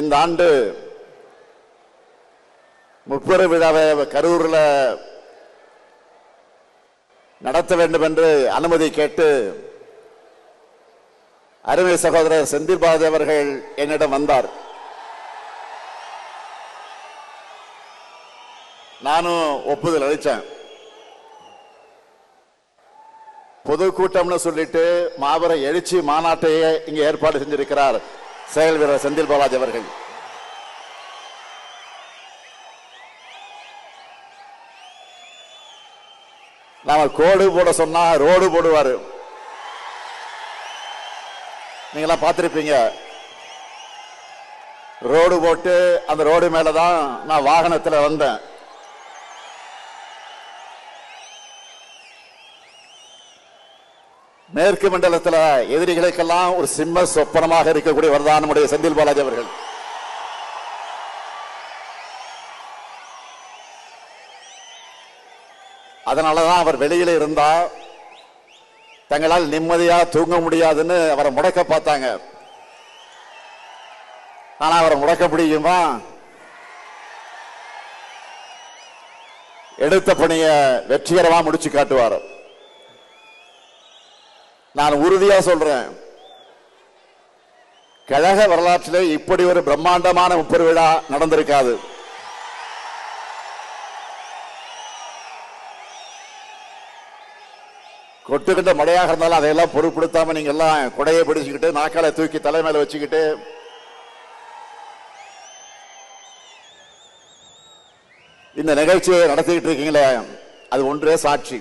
இந்த ஆண்டு முப்பெரு விழாவை கரூரில் நடத்த வேண்டும் என்று அனுமதி கேட்டு அருமை சகோதரர் செந்தில் பாலாஜி அவர்கள் என்னிடம் வந்தார். நானும் ஒப்புதல் அளித்தேன். பொதுக்கூட்டம்னு சொல்லிட்டு மாபெரும் எழுச்சி மாநாட்டையே இங்கே ஏற்பாடு செஞ்சிருக்கிறார் செயல் வீரர் செந்தில் பாலாஜி அவர்கள். நாம கோடு போட சொன்னா ரோடு போடுவாரு. நீங்களா பார்த்திருப்பீங்க. ரோடு போட்டு அந்த ரோடு மேலதான் நான் வாகனத்தில் வந்தேன். மேற்கு மண்டலத்தில் எதிரிகளுக்கெல்லாம் ஒரு சிம்ம சொப்பனமாக இருக்கக்கூடியவர் தான் நம்முடைய செந்தில் பாலாஜி அவர்கள். அதனாலதான் அவர் வெளியில இருந்தா தங்களால் நிம்மதியா தூங்க முடியாதுன்னு அவரை முடக்க பார்த்தாங்க. ஆனா அவரை முடக்க முடியுமா? எடுத்த பணியை வெற்றிகரமா முடிச்சு காட்டுவார். நான் உறுதியா சொல்றேன், கழக வரலாற்றிலே இப்படி ஒரு பிரம்மாண்டமான முப்பெரு விழா நடந்திருக்காது. கொட்டுக்கிட்ட மழையாக இருந்தாலும் அதையெல்லாம் பொருட்படுத்தாம நீங்க எல்லாம் குடையை பிடிச்சுக்கிட்டு நாக்கால தூக்கி தலைமையில வச்சுக்கிட்டு இந்த நிகழ்ச்சியை நடத்திக்கிட்டு இருக்கீங்களே, அது ஒன்றே சாட்சி.